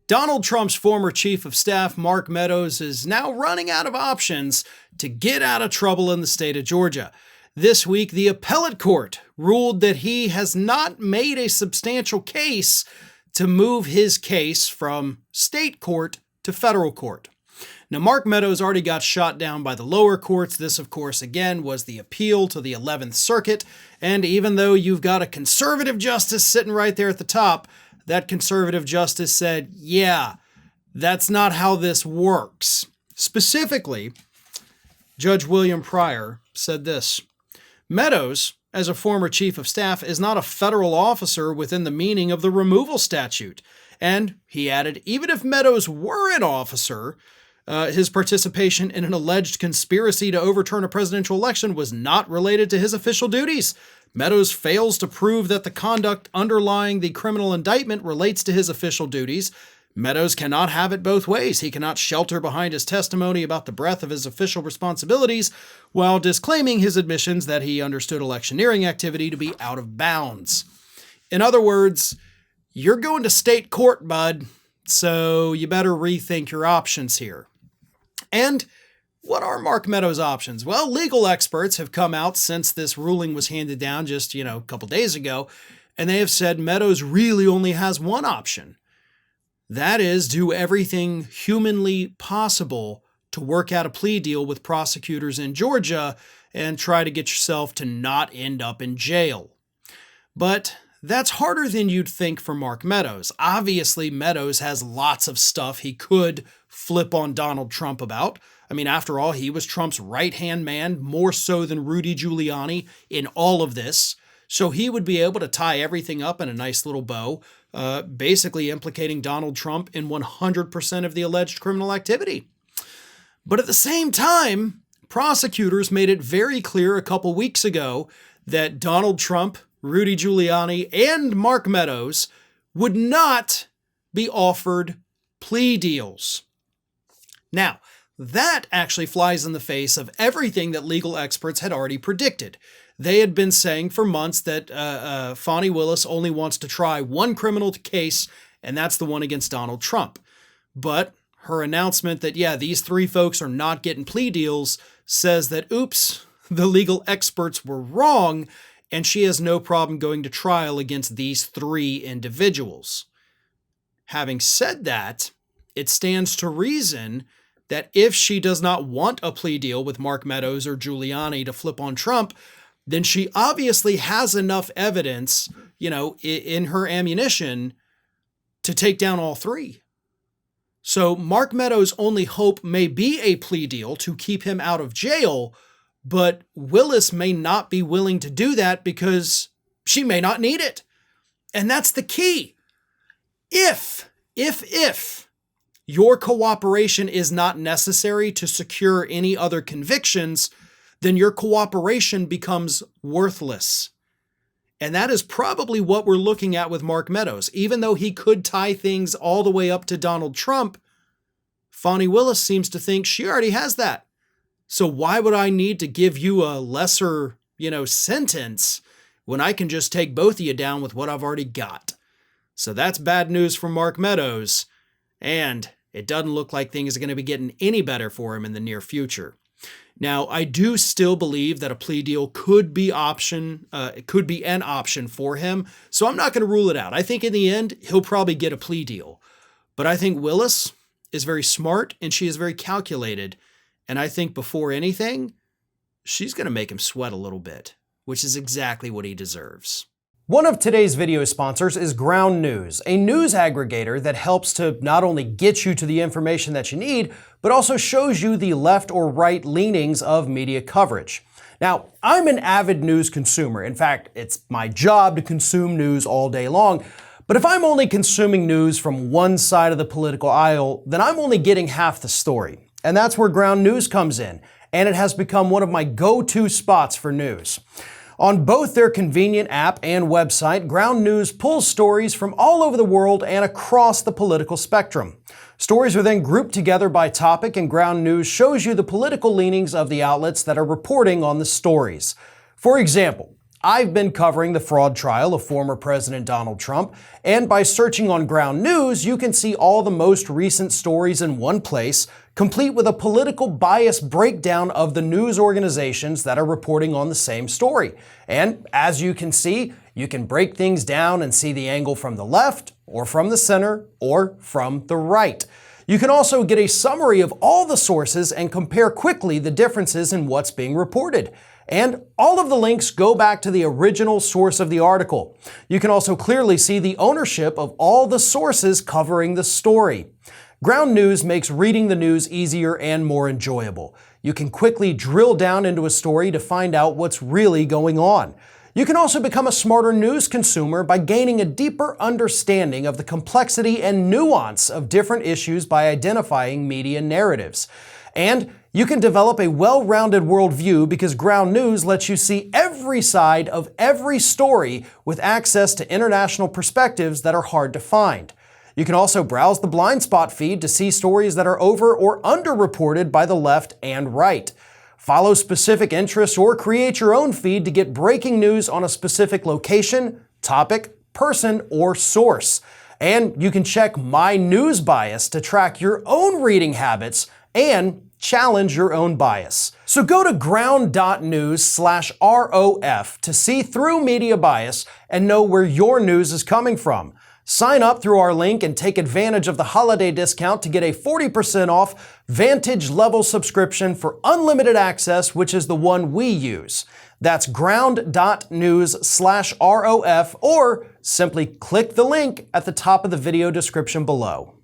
Donald Trump's former chief of staff, Mark Meadows, is now running out of options to get out of trouble in the state of Georgia. This week, the appellate court ruled that he has not made a substantial case to move his case from state court to federal court. Now, Mark Meadows already got shot down by the lower courts. This, of course, again, was the appeal to the 11th Circuit. And even though you've got a conservative justice sitting right there at the top, that conservative justice said, yeah, that's not how this works. Specifically, Judge William Pryor said this: Meadows, as a former chief of staff, is not a federal officer within the meaning of the removal statute. And he added, even if Meadows were an officer, his participation in an alleged conspiracy to overturn a presidential election was not related to his official duties. Meadows fails to prove that the conduct underlying the criminal indictment relates to his official duties. Meadows cannot have it both ways. He cannot shelter behind his testimony about the breadth of his official responsibilities while disclaiming his admissions that he understood electioneering activity to be out of bounds. In other words, you're going to state court, bud, so you better rethink your options here. And what are Mark Meadows' options? Well, legal experts have come out since this ruling was handed down just, a couple days ago, and they have said Meadows really only has one option. That is, do everything humanly possible to work out a plea deal with prosecutors in Georgia and try to get yourself to not end up in jail. But that's harder than you'd think for Mark Meadows. Obviously, Meadows has lots of stuff he could flip on Donald Trump about. I mean, after all, he was Trump's right-hand man, more so than Rudy Giuliani in all of this. So he would be able to tie everything up in a nice little bow, basically implicating Donald Trump in 100% of the alleged criminal activity. But at the same time, prosecutors made it very clear a couple weeks ago that Donald Trump, Rudy Giuliani, and Mark Meadows would not be offered plea deals. Now, that actually flies in the face of everything that legal experts had already predicted. They had been saying for months that Fani Willis only wants to try one criminal case, and that's the one against Donald Trump. But her announcement that, these three folks are not getting plea deals says that, oops, the legal experts were wrong, and she has no problem going to trial against these three individuals. Having said that, it stands to reason that if she does not want a plea deal with Mark Meadows or Giuliani to flip on Trump, then she obviously has enough evidence, in her ammunition to take down all three. So Mark Meadows' only hope may be a plea deal to keep him out of jail, but Willis may not be willing to do that because she may not need it. And that's the key. If your cooperation is not necessary to secure any other convictions, then your cooperation becomes worthless. And that is probably what we're looking at with Mark Meadows. Even though he could tie things all the way up to Donald Trump, Fani Willis seems to think she already has that. So why would I need to give you a lesser, sentence when I can just take both of you down with what I've already got? So that's bad news for Mark Meadows. And it doesn't look like things are going to be getting any better for him in the near future. Now, I do still believe that a plea deal could be an option for him, so I'm not going to rule it out. I think in the end, he'll probably get a plea deal. But I think Willis is very smart and she is very calculated. And I think before anything, she's going to make him sweat a little bit, which is exactly what he deserves. One of today's video sponsors is Ground News, a news aggregator that helps to not only get you to the information that you need, but also shows you the left or right leanings of media coverage. Now, I'm an avid news consumer. In fact, it's my job to consume news all day long. But if I'm only consuming news from one side of the political aisle, then I'm only getting half the story. And that's where Ground News comes in. And it has become one of my go-to spots for news. On both their convenient app and website, Ground News pulls stories from all over the world and across the political spectrum. Stories are then grouped together by topic, and Ground News shows you the political leanings of the outlets that are reporting on the stories. For example, I've been covering the fraud trial of former President Donald Trump, and by searching on Ground News, you can see all the most recent stories in one place, complete with a political bias breakdown of the news organizations that are reporting on the same story. And as you can see, you can break things down and see the angle from the left, or from the center, or from the right. You can also get a summary of all the sources and compare quickly the differences in what's being reported. And all of the links go back to the original source of the article. You can also clearly see the ownership of all the sources covering the story. Ground News makes reading the news easier and more enjoyable. You can quickly drill down into a story to find out what's really going on. You can also become a smarter news consumer by gaining a deeper understanding of the complexity and nuance of different issues by identifying media narratives. And you can develop a well-rounded worldview because Ground News lets you see every side of every story with access to international perspectives that are hard to find. You can also browse the blind spot feed to see stories that are over or underreported by the left and right. Follow specific interests or create your own feed to get breaking news on a specific location, topic, person, or source. And you can check My News Bias to track your own reading habits and challenge your own bias. So go to ground.news/ROF to see through media bias and know where your news is coming from. Sign up through our link and take advantage of the holiday discount to get a 40% off Vantage level subscription for unlimited access, which is the one we use. That's ground.news/ROF, or simply click the link at the top of the video description below.